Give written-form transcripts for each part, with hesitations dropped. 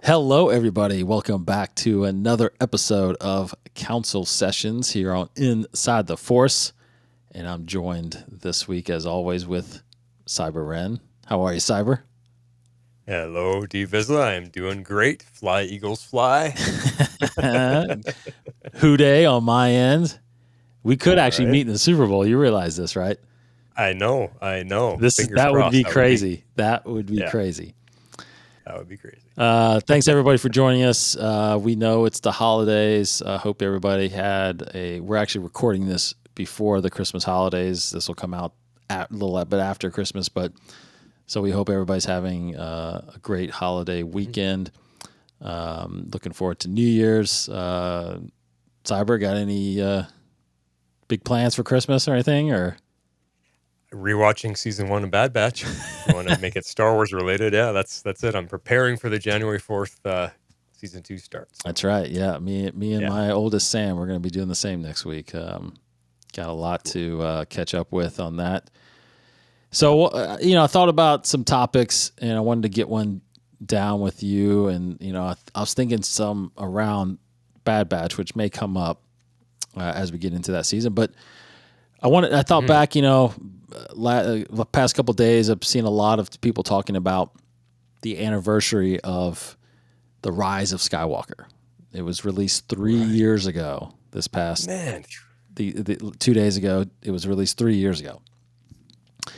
Hello, everybody. Welcome back to another episode of Council Sessions here on Inside the Force. And I'm joined this week, as always, with Cyber Ren. How are you, Cyber? Hello, D. Vizsla. I'm doing great. Fly, Eagles, fly. Hooday on my end. We could actually right. meet in the Super Bowl. You realize this, right? I know. That would be crazy. That would be crazy. That would be crazy. Thanks, everybody, for joining us. We know it's the holidays. I hope everybody we're actually recording this before the Christmas holidays. This will come out a little bit after Christmas, so we hope everybody's having a great holiday weekend. Looking forward to New Year's. Cyber, got any big plans for Christmas or anything? Or Rewatching season 1 of Bad Batch. I want to make it Star Wars related. Yeah, that's it. I'm preparing for the January 4th season 2 starts. That's right. Yeah, me and my oldest Sam, we're going to be doing the same next week. Got a lot to catch up with on that. So, I thought about some topics, and I wanted to get one down with you. And I was thinking some around Bad Batch, which may come up as we get into that season. But I thought back, the past couple of days, I've seen a lot of people talking about the anniversary of the rise of Skywalker. It was released 3 years ago. This past the 2 days ago, it was released 3 years ago.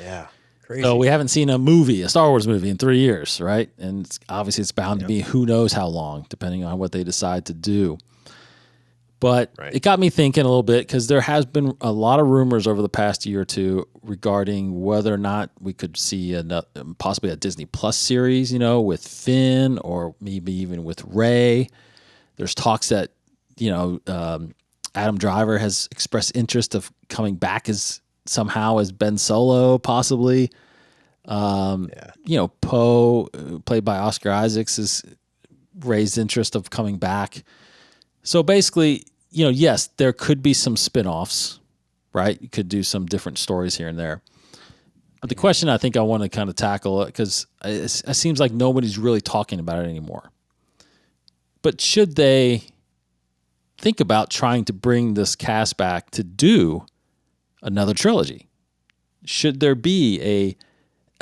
Yeah, crazy. So we haven't seen a Star Wars movie in 3 years, right? And it's bound to be who knows how long, depending on what they decide to do. But it got me thinking a little bit, because there has been a lot of rumors over the past year or two regarding whether or not we could see possibly a Disney Plus series, with Finn, or maybe even with Rey. There's talks that, Adam Driver has expressed interest of coming back as Ben Solo, possibly. Poe, played by Oscar Isaacs, has raised interest of coming back. So basically, yes, there could be some spinoffs, right? You could do some different stories here and there. But the question I think I want to kind of tackle, because it seems like nobody's really talking about it anymore. But should they think about trying to bring this cast back to do another trilogy? Should there be a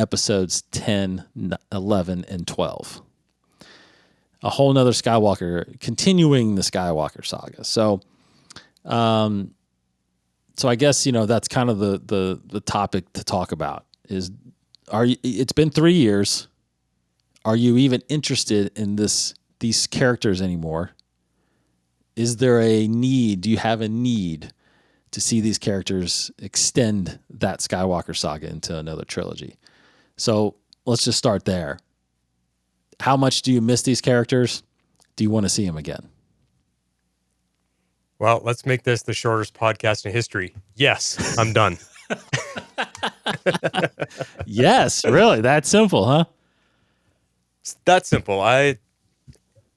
episodes 10, 11, and 12? A whole nother Skywalker, continuing the Skywalker saga. So I guess, that's kind of the topic to talk about is, it's been 3 years. Are you even interested in these characters anymore? Is there a need? Do you have a need to see these characters extend that Skywalker saga into another trilogy? So let's just start there. How much do you miss these characters? Do you want to see them again? Well, let's make this the shortest podcast in history. Yes, I'm done. Yes, really? That simple, huh? It's that simple. I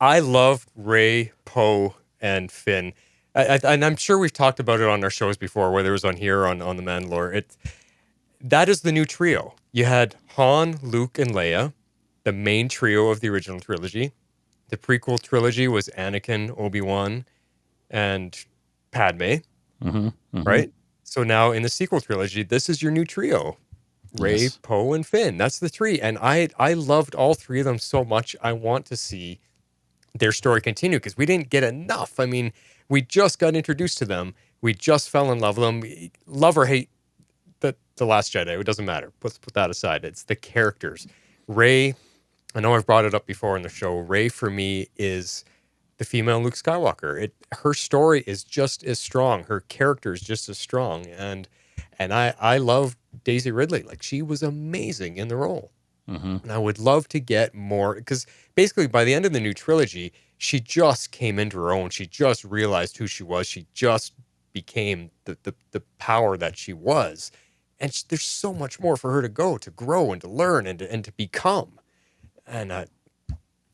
love Rey, Poe, and Finn. And I'm sure we've talked about it on our shows before, whether it was on here or on The Mandalore. That is the new trio. You had Han, Luke, and Leia, the main trio of the original trilogy. The prequel trilogy was Anakin, Obi-Wan, and Padme, right? So now in the sequel trilogy, this is your new trio. Rey, Poe, and Finn. That's the three. And I loved all three of them so much. I want to see their story continue, because we didn't get enough. I mean, we just got introduced to them. We just fell in love with them. Love or hate the Last Jedi, it doesn't matter. Let's put that aside. It's the characters. Rey, I know I've brought it up before in the show. Rey, for me, is the female Luke Skywalker. Her story is just as strong. Her character is just as strong. And I love Daisy Ridley. Like, she was amazing in the role. And I would love to get more, because basically by the end of the new trilogy, she just came into her own. She just realized who she was. She just became the power that she was. And there's so much more for her to go, to grow and to learn and to become. And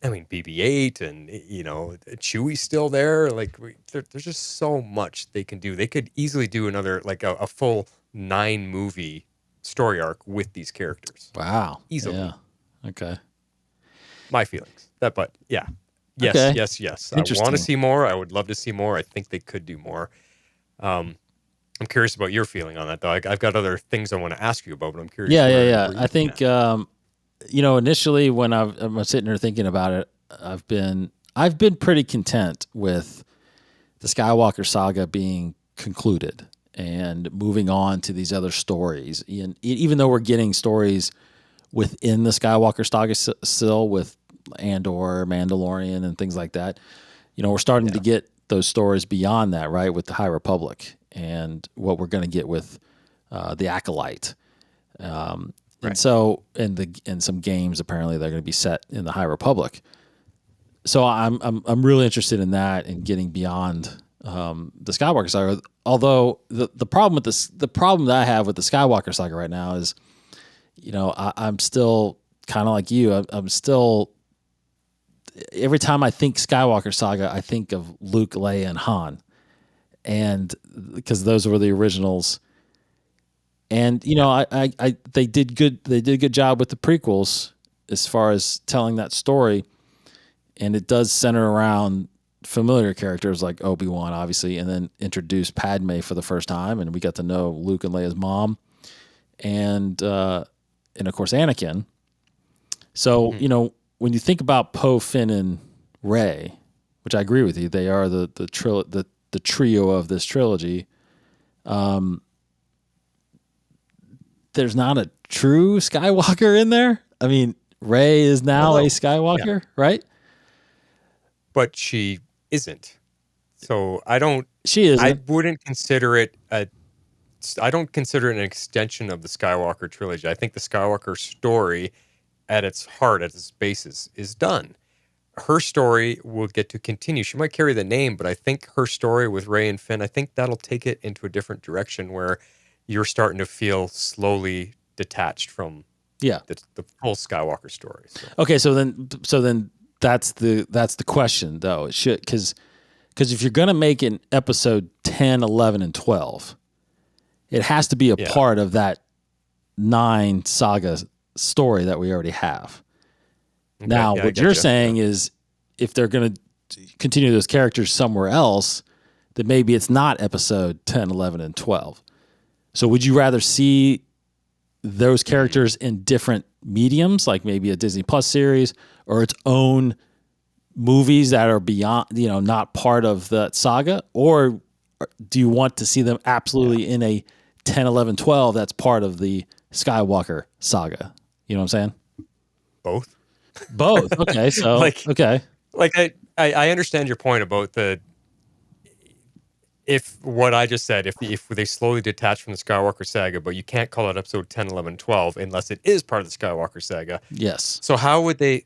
BB-8 and, Chewie's still there. Like, there's just so much they can do. They could easily do another, like a full 9-movie story arc with these characters. Wow. Easily. Yeah. Okay. My feelings. But yeah. Yes, Okay. yes, yes. I want to Interesting. see more. I would love to see more. I think they could do more. Um, I'm curious about your feeling on that, though. I've got other things I want to ask you about, but I'm curious Yeah, yeah, where yeah. where I you think stand. initially when I'm sitting there thinking about it, I've been pretty content with the Skywalker saga being concluded and moving on to these other stories. And even though we're getting stories within the Skywalker saga still with Andor, Mandalorian, and things like that, we're starting to Yeah, get those stories beyond that, right? With the High Republic and what we're going to get with the Acolyte. And right. so, and some games apparently they're going to be set in the High Republic. So I'm really interested in that and getting beyond the Skywalker saga. Although the problem with the problem that I have with the Skywalker saga right now is, I'm still kind of like you. I'm still, every time I think Skywalker saga, I think of Luke, Leia, and Han, and because those were the originals. And Yeah, they did good. They did a good job with the prequels as far as telling that story, and it does center around familiar characters like Obi-Wan, obviously, and then introduce Padme for the first time, and we got to know Luke and Leia's mom, and of course Anakin. So hmm when you think about Poe, Finn, and Rey, which I agree with you, they are the trio of this trilogy. There's not a true Skywalker in there. I mean, Rey is well, now a no, yeah, Skywalker, right? but she isn't. So I don't. She I isn't. wouldn't consider it a. I don't consider it an extension of the Skywalker trilogy. I think the Skywalker story, at its heart, at its basis, is done. Her story will get to continue. She might carry the name, but I think her story with Rey and Finn, I think that'll take it into a different direction where you're starting to feel slowly detached from Yeah. the full Skywalker story. So Okay. So then that's the question though. It should because if you're gonna make an episode 10, 11, and 12, it has to be a yeah, part of that 9 saga story that we already have. okay, Now, yeah, I what get you're you. Yeah, saying is if they're going to continue those characters somewhere else, then maybe it's not episode 10, 11, and 12. So would you rather see those mm. characters in different mediums, like maybe a Disney Plus series or its own movies that are beyond, not part of the saga? Or do you want to see them Yeah, absolutely in a 10, 11, 12 that's part of the Skywalker saga? You know what I'm saying? both. Both. Okay. So, like, okay. I understand your point about the if what I just said, if they slowly detach from the Skywalker saga, but you can't call it episode 10, 11, 12 unless it is part of the Skywalker saga. Yes. So how would they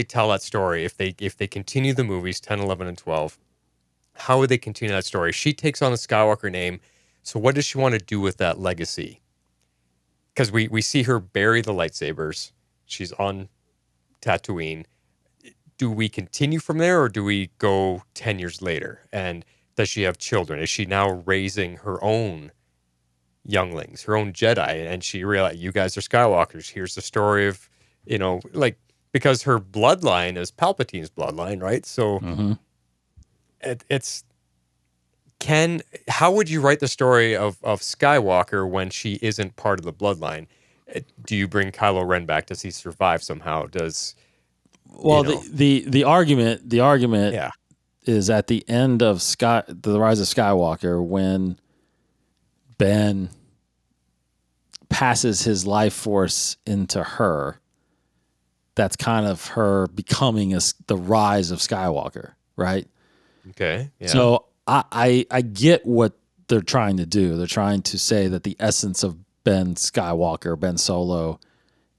tell that story if they continue the movies 10, 11, and 12? How would they continue that story? She takes on the Skywalker name. So what does she want to do with that legacy? Because we see her bury the lightsabers. She's on Tatooine. Do we continue from there or do we go 10 years later? And does she have children? Is she now raising her own younglings, her own Jedi? And she realized, you guys are Skywalkers. Here's the story of, like, because her bloodline is Palpatine's bloodline, right? So Mm-hmm. it's, how would you write the story of Skywalker when she isn't part of the bloodline? Do you bring Kylo Ren back? Does he survive somehow? Does, you Well, the, know, the the argument the argument yeah, is at the end of the Rise of Skywalker when Ben passes his life force into her. That's kind of her becoming the rise of Skywalker, right? okay, yeah, So I get what they're trying to do. They're trying to say that the essence of Ben Skywalker, Ben Solo,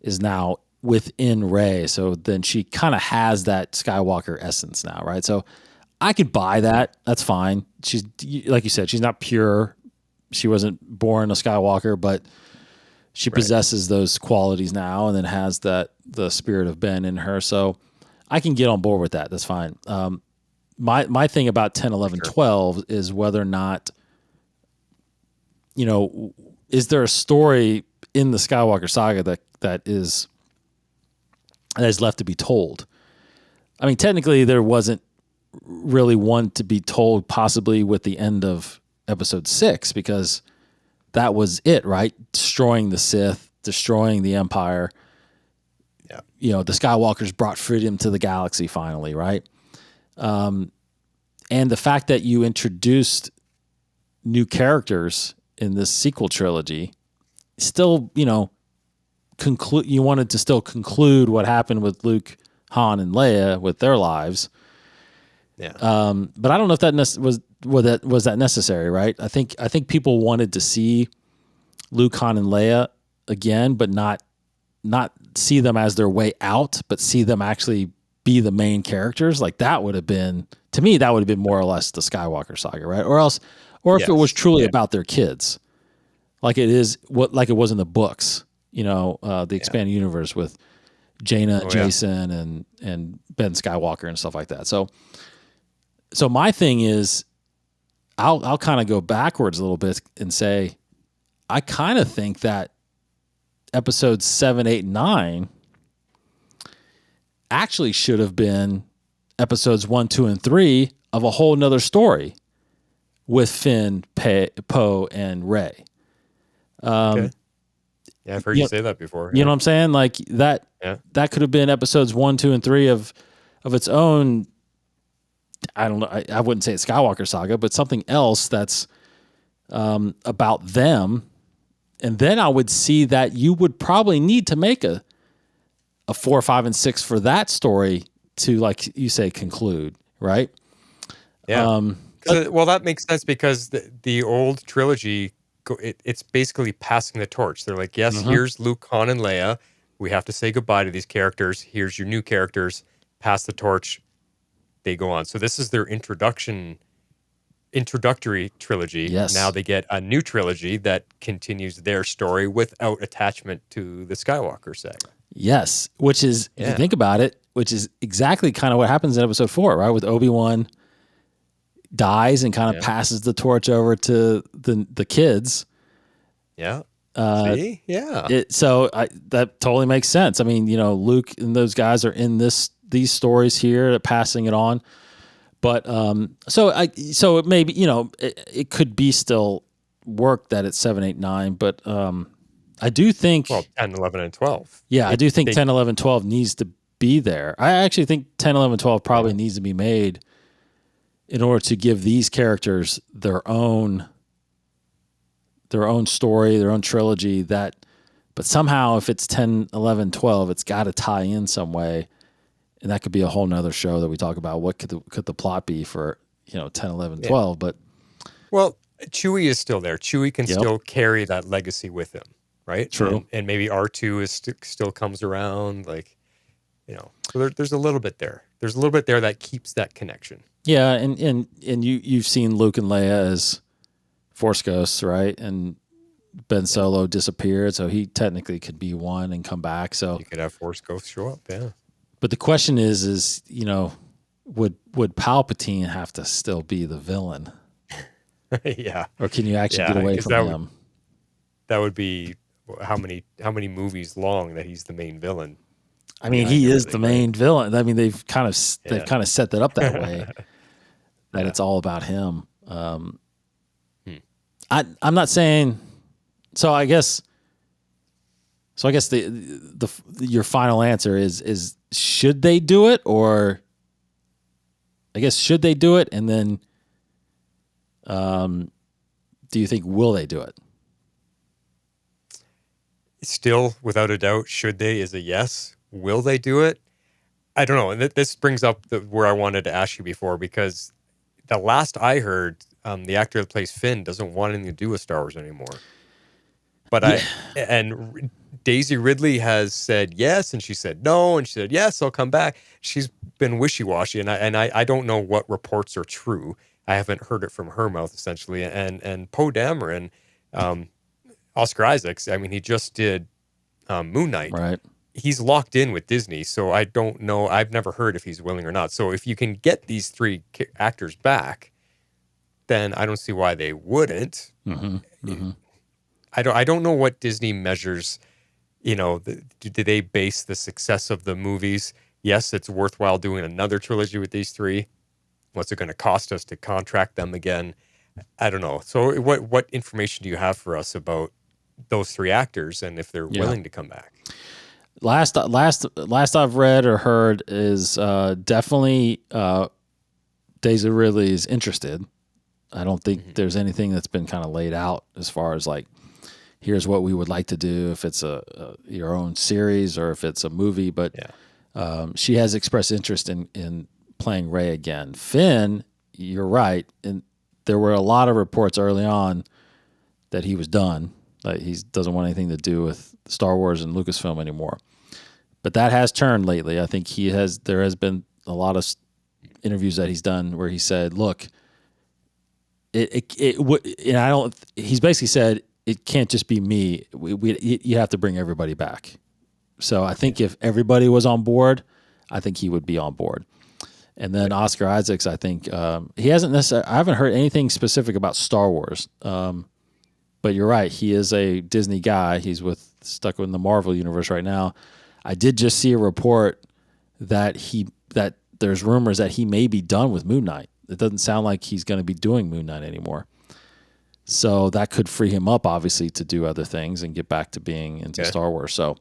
is now within Rey. So then she kind of has that Skywalker essence now, right? So I could buy mhm, that. That's fine. She's like you said, she's not pure. She wasn't born a Skywalker, but she right, possesses those qualities now, and then has the spirit of Ben in her. So I can get on board with that. That's fine. My thing about 10, for 11, sure. 12 is whether or not, is there a story in the Skywalker saga that is left to be told? I mean, technically there wasn't really one to be told possibly with the end of episode 6, because that was it, right? Destroying the Sith, destroying the Empire. Yeah. You know, the Skywalkers brought freedom to the galaxy finally, right? And the fact that you introduced new characters in this sequel trilogy, still, you know, you wanted to still conclude what happened with Luke, Han, and Leia with their lives. Yeah. But I don't know if that was that necessary, right? I think people wanted to see Luke, Han, and Leia again, but not see them as their way out, but see them actually be the main characters. Like that would have been, to me, that would have been more or less the Skywalker Saga, right? Or if it was truly about their kids, like it was in the books, you know, the expanded universe with Jaina, Jason, and Ben Skywalker and stuff like that. So my thing is, I'll kind of go backwards a little bit and say, I kind of think that episodes 7, 8, and 9 actually should have been episodes 1, 2, and 3 of a whole nother story with Finn, Poe, and Rey. Okay. Yeah, I've heard you say that before. You know what I'm saying? Like that. Yeah. That could have been episodes 1, 2, and 3 of its own. I don't know. I wouldn't say it's Skywalker Saga, but something else that's about them. And then I would see that you would probably need to make a 4, 5, and 6 for that story to, like you say, conclude, right? Yeah. Well, that makes sense because the old trilogy, it's basically passing the torch. They're like, yes, here's Luke, Han, and Leia. We have to say goodbye to these characters. Here's your new characters. Pass the torch. They go on. So this is their introductory trilogy. Yes. Now they get a new trilogy that continues their story without attachment to the Skywalker saga. Yes, which is, if you think about it, which is exactly kind of what happens in episode 4, right? With Obi-Wan dies and kind of passes the torch over to the kids. Yeah. See? Yeah. That totally makes sense. I mean, you know, Luke and those guys are in these stories here, passing it on. But so it may be, you know, it could be still work that it's 7, 8, 9, but I do think 10, 11, and 12. Yeah, I do think 10, 11, 12 needs to be there. I actually think 10, 11, 12 probably needs to be made in order to give these characters their own story, their own trilogy. But somehow if it's 10, 11, 12, it's got to tie in some way. And that could be a whole nother show that we talk about. What could the plot be for, you know, 10, 11, 12? But well, Chewie is still there. Chewie can still carry that legacy with him, right? True. And maybe R2 is still comes around, like, you know. So there's a little bit there. There's a little bit there that keeps that connection. Yeah, and you've seen Luke and Leia as Force ghosts, right? And Ben Solo disappeared, so he technically could be one and come back. So you could have Force ghosts show up, yeah. But the question is, you know, would Palpatine have to still be the villain? Yeah. Or can you actually get away from him? That would be how many movies long that he's the main villain. I mean, he is the main villain. I mean, they've kind of set that up that way, that it's all about him. I'm not saying. So I guess your final answer is should they do it, or I guess should they do it, and then do you think will they do it? Still, without a doubt, should they is a yes. Will they do it? I don't know. And this brings up where I wanted to ask you before, because the last I heard, the actor that plays Finn doesn't want anything to do with Star Wars anymore. But and Daisy Ridley has said yes, and she said no, and she said yes, I'll come back. She's been wishy-washy, and I don't know what reports are true. I haven't heard it from her mouth, essentially. And Poe Dameron, Oscar Isaacs, I mean, he just did Moon Knight. Right. He's locked in with Disney, so I don't know. I've never heard if he's willing or not. So if you can get these 3 actors back, then I don't see why they wouldn't. Mm-hmm. Mm-hmm. I don't know what Disney measures. You know, do they base the success of the movies, yes, it's worthwhile doing another trilogy with these three. What's it going to cost us to contract them again? I don't know. So what information do you have for us about those three actors and if they're Yeah. willing to come back? Last I've read or heard is definitely Daisy Ridley is interested. I don't think there's anything that's been kind of laid out as far as like, here's what we would like to do if it's a your own series or if it's a movie. But Yeah. she has expressed interest in playing Rey again. Finn, you're right, and there were a lot of reports early on that he was done. Like he doesn't want anything to do with Star Wars and Lucasfilm anymore. But that has turned lately. I think there has been a lot of interviews that he's done where he said, "Look, and I don't." He's basically said it can't just be me. You have to bring everybody back. So I think if everybody was on board, I think he would be on board. And then Oscar Isaacs, I think he hasn't necessarily. I haven't heard anything specific about Star Wars. But you're right. He is a Disney guy. He's stuck in the Marvel universe right now. I did just see a report that there's rumors that he may be done with Moon Knight. It doesn't sound like he's going to be doing Moon Knight anymore. So that could free him up, obviously, to do other things and get back to being into Star Wars. So,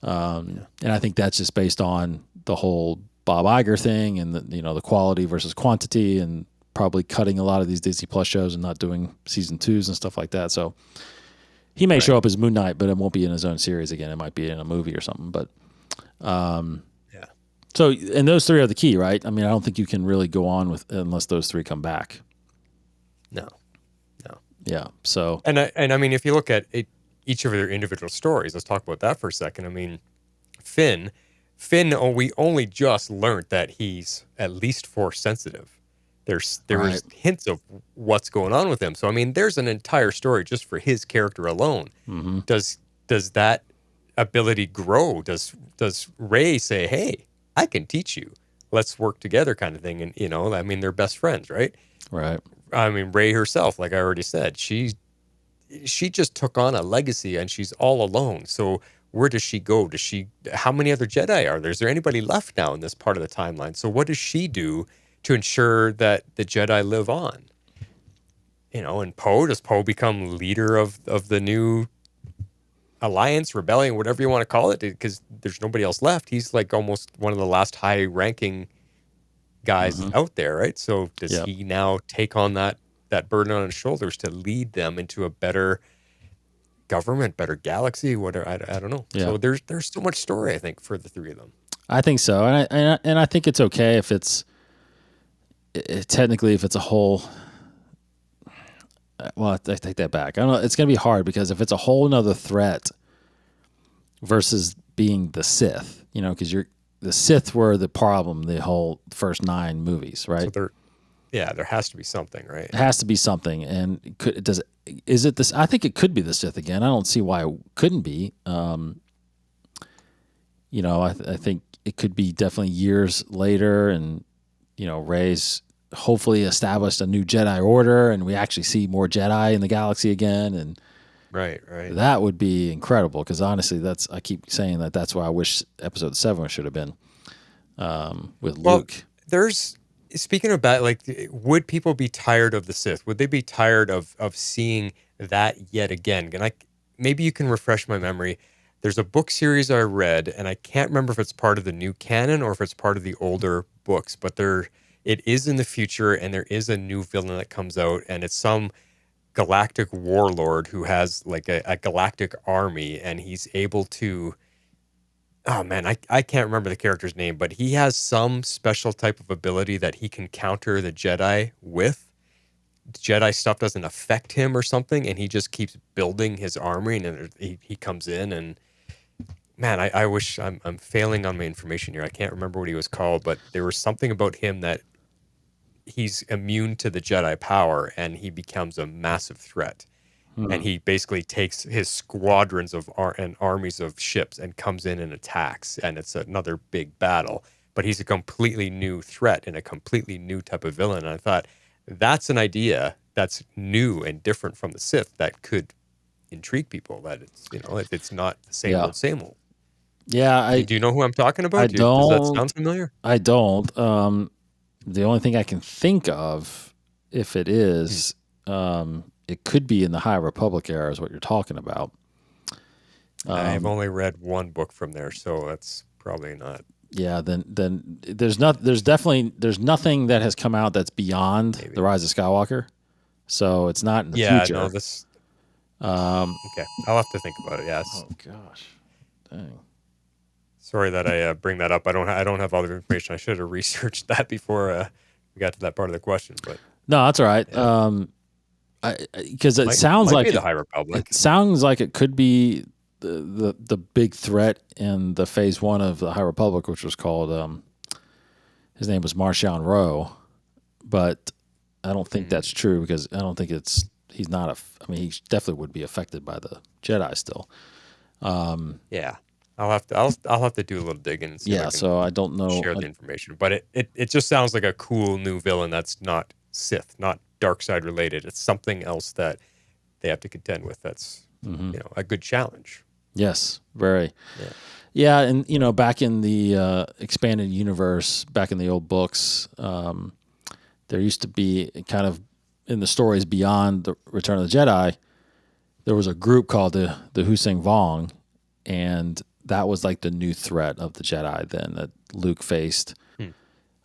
and I think that's just based on the whole Bob Iger thing and the quality versus quantity, and probably cutting a lot of these Disney Plus shows and not doing season 2s and stuff like that. So he may show up as Moon Knight, but it won't be in his own series again. It might be in a movie or something. But so, and those three are the key, right? I mean, I don't think you can really go on with unless those three come back. No. Yeah. So, And I mean, if you look at each of their individual stories, let's talk about that for a second. I mean, Finn, we only just learned that he's at least Force sensitive. There was hints of what's going on with him. So I mean, there's an entire story just for his character alone. Mm-hmm. Does that ability grow? Does Rey say, "Hey, I can teach you. Let's work together," kind of thing? And I mean, they're best friends, right? Right. I mean, Rey herself, like I already said, she just took on a legacy and she's all alone. So where does she go? How many other Jedi are there? Is there anybody left now in this part of the timeline? So what does she do to ensure that the Jedi live on? And does Poe become leader of the new alliance, rebellion, whatever you want to call it? Because there's nobody else left. He's like almost one of the last high ranking guys out there, right? So does he now take on that burden on his shoulders to lead them into a better government, better galaxy, whatever? I don't know. So there's so much story, I think, for the three of them. I think so, and I think it's okay if it's technically if it's a whole. Well, I take that back. I don't know. It's going to be hard because if it's a whole nother threat versus being the Sith, because the Sith were the problem the whole first 9 movies, right? So there has to be something, right? It has to be something. And is it this? I think it could be the Sith again. I don't see why it couldn't be. I think it could be definitely years later, and Rey's hopefully established a new Jedi Order, and we actually see more Jedi in the galaxy again, and right. that would be incredible. Because honestly, I keep saying that's why I wish Episode 7 should have been with Luke. Speaking of that, like, would people be tired of the Sith? Would they be tired of seeing that yet again? And maybe you can refresh my memory. There's a book series I read, and I can't remember if it's part of the new canon or if it's part of the older books, but it is in the future, and there is a new villain that comes out, and it's some galactic warlord who has like a galactic army, and he's able to. Oh man, I can't remember the character's name, but he has some special type of ability that he can counter the Jedi with. Jedi stuff doesn't affect him or something, and he just keeps building his army, and he comes in, and man, I wish I'm failing on my information here. I can't remember what he was called, but there was something about him that he's immune to the Jedi power, and he becomes a massive threat. And he basically takes his squadrons and armies of ships and comes in and attacks, and it's another big battle. But he's a completely new threat and a completely new type of villain. And I thought that's an idea that's new and different from the Sith that could intrigue people. That it's it's not the same old. Yeah, Do you know who I'm talking I about? Does that don't. sound familiar? I don't. The only thing I can think of, if it Hmm. is, it could be in the High Republic era, is what you're talking about. I've only read one book from there, so that's probably not. Yeah, then there's nothing that has come out that's beyond Maybe. the Rise of Skywalker. So it's not in the Yeah, no, future. this. Um, Okay, I'll have to think about it. Yes. oh gosh, dang. Sorry that I bring that up. I don't have all the information. I should have researched that before we got to that part of the question. But No, that's all right. yeah, Because it sounds might be like the High Republic. it sounds like it could be the big threat in the phase one of the High Republic, which was called his name was Marchion Ro, but I don't think that's true because I don't think he's not I mean, he definitely would be affected by the Jedi still. Yeah, I'll have to do a little digging and see if I Yeah, can so I don't know. share the information. But it just sounds like a cool new villain that's not Sith, not dark side related. It's something else that they have to contend with. That's a good challenge. Yes, very. Yeah. Yeah, and back in the expanded universe, back in the old books, there used to be kind of in the stories beyond the Return of the Jedi, there was a group called the Hussein Vong, and that was like the new threat of the Jedi then that Luke faced.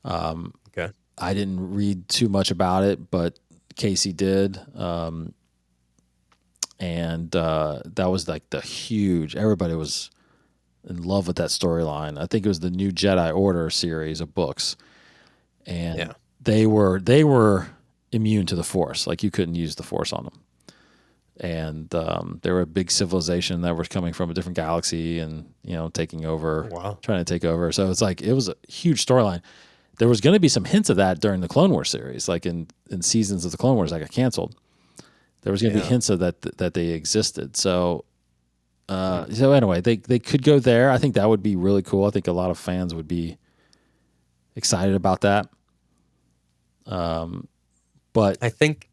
Okay. I didn't read too much about it, but Casey did. And that was like the huge, everybody was in love with that storyline. I think it was the New Jedi Order series of books. And Yeah. they were immune to the Force. Like you couldn't use the Force on them. And they were a big civilization that was coming from a different galaxy and, taking over, Wow. trying to take over. So it's like, it was a huge storyline. There was going to be some hints of that during the Clone Wars series, like in seasons of the Clone Wars that got canceled. There was going to be hints of that they existed. So, so anyway, they could go there. I think that would be really cool. I think a lot of fans would be excited about that. But I think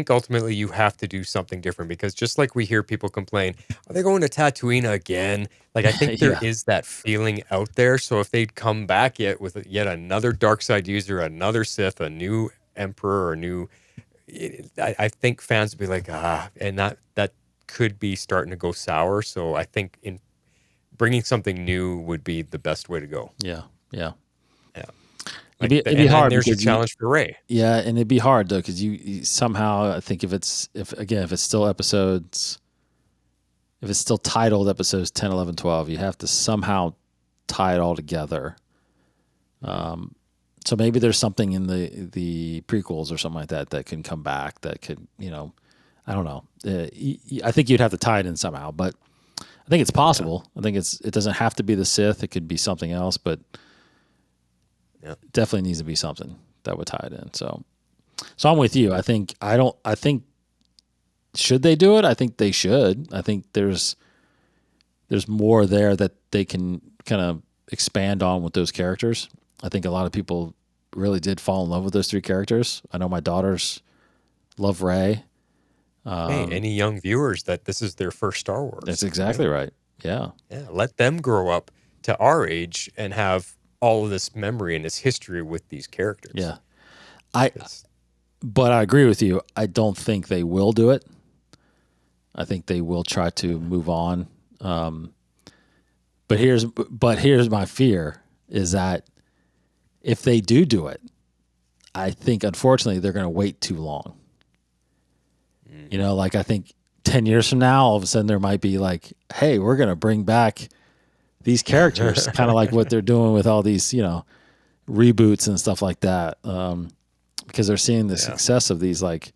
ultimately you have to do something different because just like we hear people complain, are they going to Tatooine again? Like I think there yeah, is that feeling out there. So if they'd come back with yet another dark side user, another Sith, a new Emperor, or new, I think fans would be like, and that could be starting to go sour. So I think in bringing something new would be the best way to go. yeah, yeah. Yeah. It'd be And hard there's your because challenge for Ray. yeah, and it'd be hard though because you somehow I think if it's still episodes, if it's still titled episodes 10, 11, 12, you have to somehow tie it all together. So maybe there's something in the prequels or something like that can come back that could, I don't know. I think you'd have to tie it in somehow, but I think it's possible. I think it doesn't have to be the Sith. It could be something else, but Yeah. it definitely needs to be something that would tie it in. So I'm with you. I think should they do it? I think they should. I think there's more there that they can kind of expand on with those characters. I think a lot of people really did fall in love with those three characters. I know my daughters love Rey. Hey, any young viewers that this is their first Star Wars. That's exactly right. Yeah. Yeah, let them grow up to our age and have all of this memory and this history with these characters. Yeah. 'Cause- But I agree with you. I don't think they will do it. I think they will try to move on. But here's my fear is that if they do it, I think unfortunately they're going to wait too long. Like I think 10 years from now, all of a sudden there might be like, hey, we're going to bring back these characters, kind of like what they're doing with all these, reboots and stuff like that. Because they're seeing the success of these, like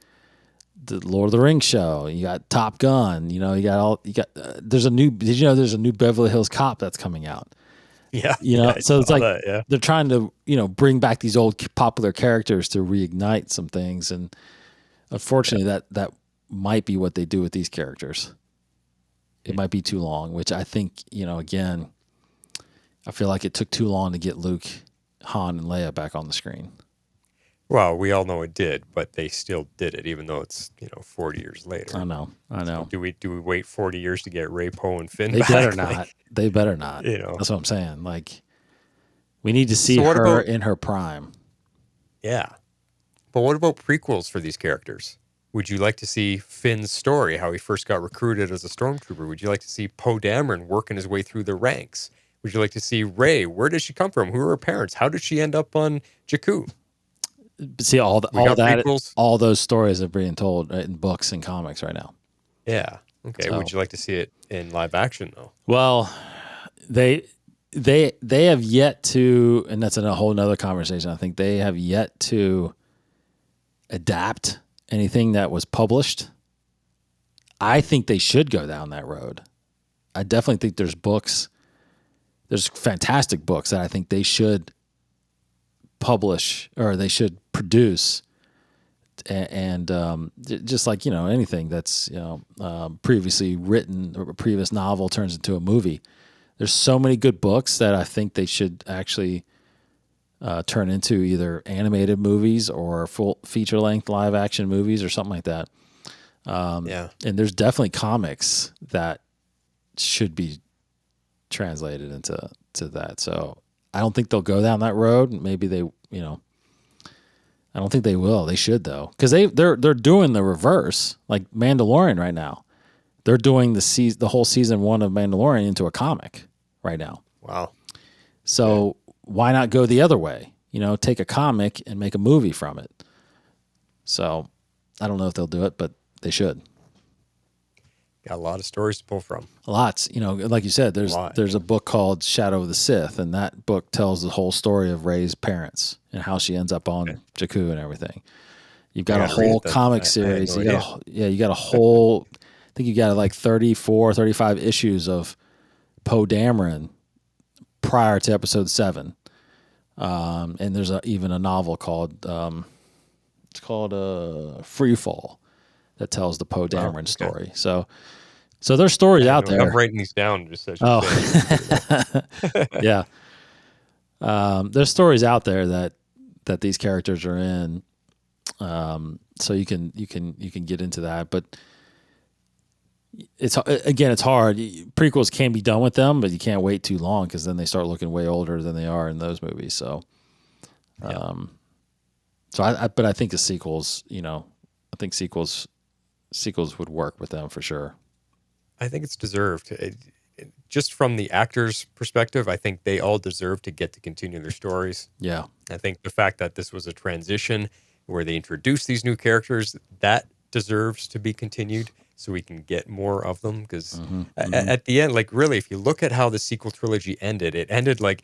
the Lord of the Rings show. You got Top Gun. There's a new. Did you know there's a new Beverly Hills Cop that's coming out? Yeah. So it's like that, they're trying to bring back these old popular characters to reignite some things, and unfortunately that might be what they do with these characters. It might be too long, which I think again, I feel like it took too long to get Luke, Han, and Leia back on the screen. Well, we all know it did, but they still did it, even though it's 40 years I later. know. I So know. do we wait 40 years to get Ray, Poe, and Finn They better back? not. They better not. you know. That's what I'm saying. Like, we need to see So what her about in her prime. yeah? But what about prequels for these characters? Would you like to see Finn's story, how he first got recruited as a stormtrooper? Would you like to see Poe Dameron working his way through the ranks? Would you like to see Rey? Where does she come from? Who are her parents? How did she end up on Jakku? But see, We got prequels. all those stories are being told in books and comics right now. Yeah. Okay. So, Would you like to see it in live action though? well, they they have yet to, and that's a whole nother conversation. I think they have yet to adapt anything that was published. I think they should go down that road. I definitely think there's fantastic books that I think they should publish or they should produce, and just like anything that's previously written or a previous novel turns into a movie. There's so many good books that I think they should actually turn into either animated movies or full feature length live action movies or something like that. Yeah. And there's definitely comics that should be translated into that. So I don't think they'll go down that road. Maybe they, I don't think they will. They should though, because they're doing the reverse, like Mandalorian right now. They're doing the whole season 1 of Mandalorian into a comic right now. Wow. So why not go the other way? Take a comic and make a movie from it. So I don't know if they'll do it, but they should. Got a lot of stories to pull from. Lots, like you said, there's a book called Shadow of the Sith, and that book tells the whole story of Rey's parents and how she ends up on Jakku and everything. You've got a whole comic series. You got a whole. I think you got like 34, 35 issues of Poe Dameron prior to Episode 7, and there's even a novel called it's called Free Fall that tells the Poe Dameron story. So there's stories out there. I'm writing these down just as you say. Yeah. There's stories out there that these characters are in. So you can get into that, but it's hard. Prequels can be done with them, but you can't wait too long because then they start looking way older than they are in those movies. So, but I think the sequels, I think sequels would work with them for sure. I think it's deserved. Just from the actors' perspective, I think they all deserve to get to continue their stories. Yeah. I think the fact that this was a transition where they introduced these new characters, that deserves to be continued so we can get more of them. Because at the end, like really, if you look at how the sequel trilogy ended, it ended like,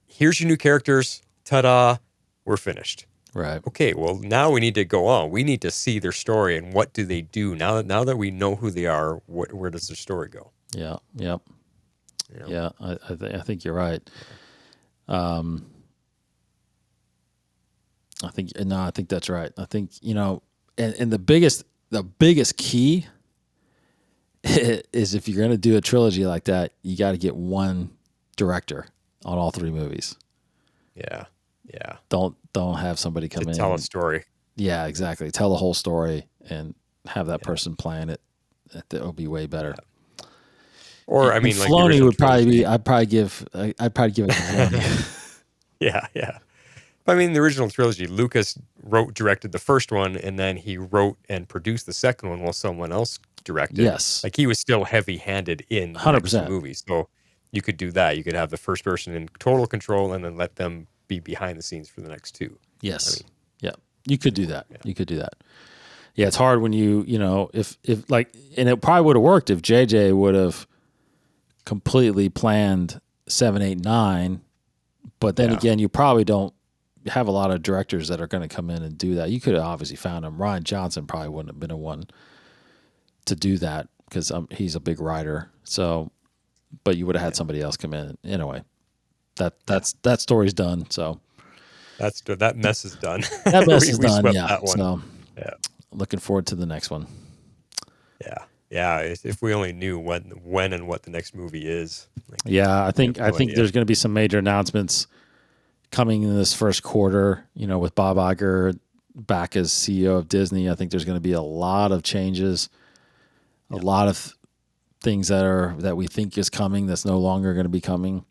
here's your new characters, ta-da, we're finished. Right. Okay, well, now we need to go on. We need to see their story and what do they do now that we know who they are. Where does their story go? Yeah. Yep. Yeah. I think you're right. I think that's right. I think and the biggest key is if you're going to do a trilogy like that, you got to get one director on all 3 movies. Yeah. Yeah. Don't have somebody come in tell a story. Yeah, exactly. Tell the whole story and have that person plan it. That'll be way better. Yeah. Or I mean, like Filoni would probably be. I'd probably give it to Filoni. Yeah. I mean, the original trilogy, Lucas directed the first one, and then he wrote and produced the second one while someone else directed. Yes. Like he was still heavy-handed in 100% movies. So you could do that. You could have the first person in total control and then let them be behind the scenes for the next 2. Yes. Yeah. You could do that. Yeah. You could do that. Yeah. It's hard when if like, and it probably would have worked if JJ would have completely planned 7, 8, 9, but then again, you probably don't have a lot of directors that are going to come in and do that. You could have obviously found him. Rian Johnson probably wouldn't have been a one to do that because he's a big writer. So, but you would have had somebody else come in anyway. That story's done. So that mess is done. That mess is done. Yeah. That one. So looking forward to the next one. Yeah. Yeah. If we only knew when and what the next movie is. I think there's going to be some major announcements coming in this first quarter, with Bob Iger back as CEO of Disney, I think there's going to be a lot of changes, a lot of things that we think is coming that's no longer going to be coming.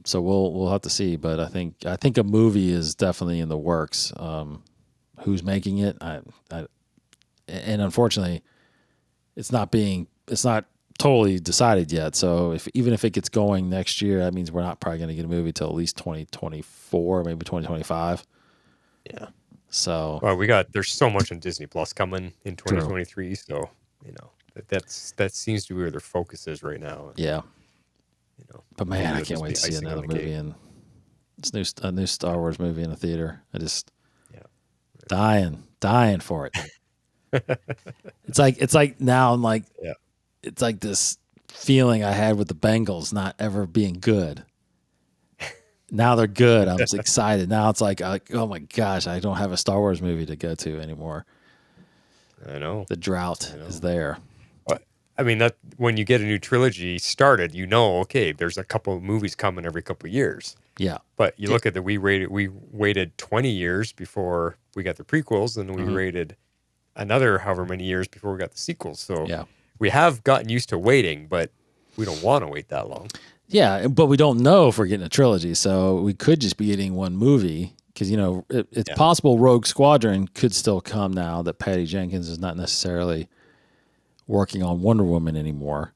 So we'll have to see, but I think a movie is definitely in the works. Who's making it? And unfortunately, it's not totally decided yet. So even if it gets going next year, that means we're not probably going to get a movie till at least 2024, maybe 2025. Yeah. So there's so much on Disney Plus coming in 2023. True. So that seems to be where their focus is right now. Yeah. But man, I can't wait to see another movie and a new Star Wars movie in a theater. I just dying for it. It's like now I'm like, it's like this feeling I had with the Bengals not ever being good. Now they're good. I'm just excited. Now it's like, oh my gosh, I don't have a Star Wars movie to go to anymore. I know. The drought is there. I mean, that when you get a new trilogy started, okay, there's a couple of movies coming every couple of years. Yeah. But you look at we waited 20 years before we got the prequels, and we waited another however many years before we got the sequels. So we have gotten used to waiting, but we don't want to wait that long. Yeah, but we don't know if we're getting a trilogy, so we could just be getting one movie because, it's possible Rogue Squadron could still come now that Patty Jenkins is not necessarily working on Wonder Woman anymore.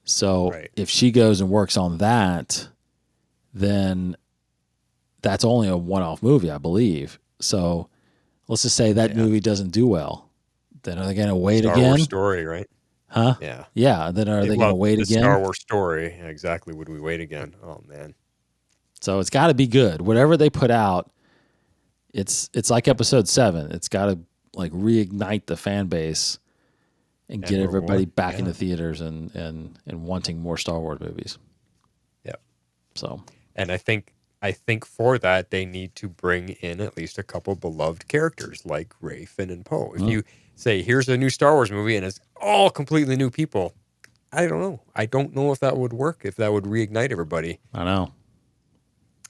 So if she goes and works on that, then that's only a one-off movie, I believe. So let's just say that movie doesn't do well. Then are they going to wait again? Star Wars story, right? Huh? Yeah. Yeah. Then are they going to wait again? Star Wars story. Exactly. Would we wait again? Oh man. So it's got to be good. Whatever they put out, it's like Episode 7. It's got to like reignite the fan base and get everybody back into theaters and wanting more Star Wars movies. Yeah. So. And I think for that they need to bring in at least a couple beloved characters like Rey, Finn, and Poe. If you say here's a new Star Wars movie and it's all completely new people, I don't know. I don't know if that would work. If that would reignite everybody. I know.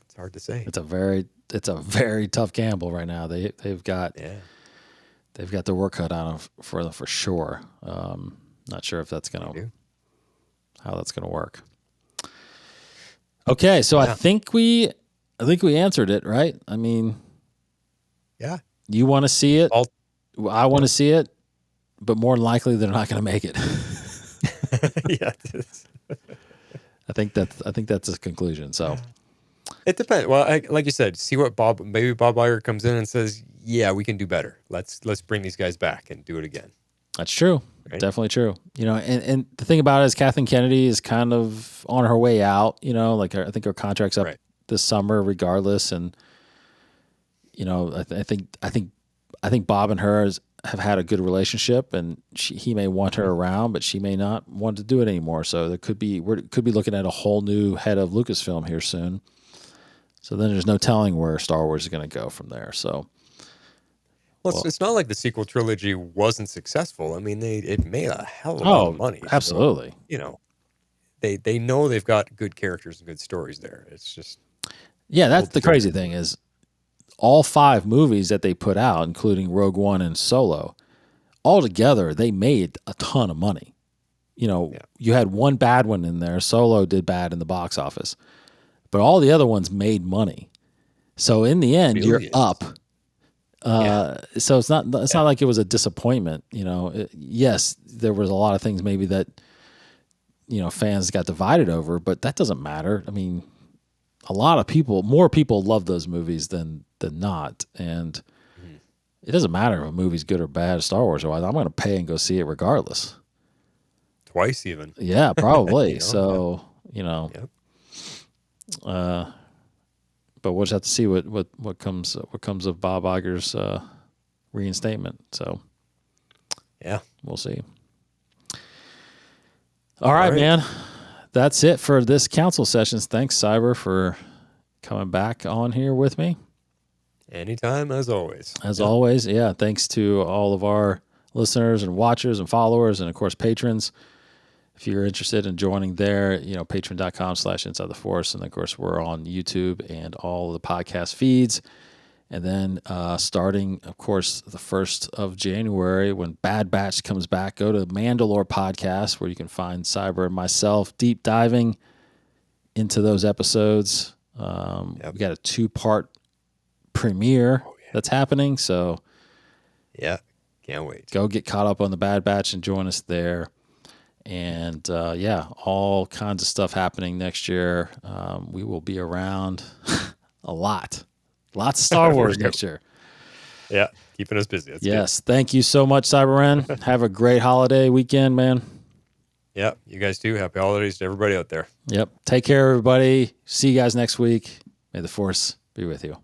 It's hard to say. It's a very tough gamble right now. They've got their work cut out for them for sure. Not sure if that's how that's gonna work. Okay, so I think we answered it, right? I mean, you want to see it. I want to see it, but more than likely they're not going to make it. I think that's a conclusion. So it depends. Well, like you said, see what maybe Bob Iger comes in and says, "Yeah, we can do better. Let's bring these guys back and do it again." That's true. Right? Definitely true. And the thing about it is Kathleen Kennedy is kind of on her way out. Like I think her contract's up this summer, regardless. And I think Bob and her have had a good relationship, and he may want her around, but she may not want to do it anymore. So we could be looking at a whole new head of Lucasfilm here soon. So then there's no telling where Star Wars is going to go from there. So. Well, it's not like the sequel trilogy wasn't successful. I mean, it made a hell of a lot of money. Absolutely. So, they know they've got good characters and good stories there. It's just that's the crazy thing is all 5 movies that they put out, including Rogue One and Solo, altogether they made a ton of money. You had one bad one in there. Solo did bad in the box office, but all the other ones made money. So in the end, you're up. So it's not like it was a disappointment. Yes, there was a lot of things maybe that fans got divided over, but that doesn't matter. I mean, more people love those movies than not, and it doesn't matter if a movie's good or bad, Star Wars wise. I'm going to pay and go see it regardless. Twice even. Yeah, probably. But we'll just have to see what comes of Bob Iger's reinstatement. So, we'll see. All right, man. That's it for this council sessions. Thanks, Cyber, for coming back on here with me. Anytime, as always. As always, Thanks to all of our listeners and watchers and followers and, of course, patrons. if you're interested in joining there, patreon.com/Inside the Force. And of course, we're on YouTube and all the podcast feeds. And then starting, of course, the 1st of January, when Bad Batch comes back, go to Mandalore Podcast, where you can find Cyber and myself deep diving into those episodes. We got a 2-part premiere that's happening. So yeah, can't wait. Go get caught up on the Bad Batch and join us there. And all kinds of stuff happening next year. We will be around a lot. Lots of Star Wars next year. Yeah, keeping us busy. That's yes. Good. Thank you so much, CyberRen. Have a great holiday weekend, man. Yeah, you guys too. Happy holidays to everybody out there. Yep. Take care, everybody. See you guys next week. May the Force be with you.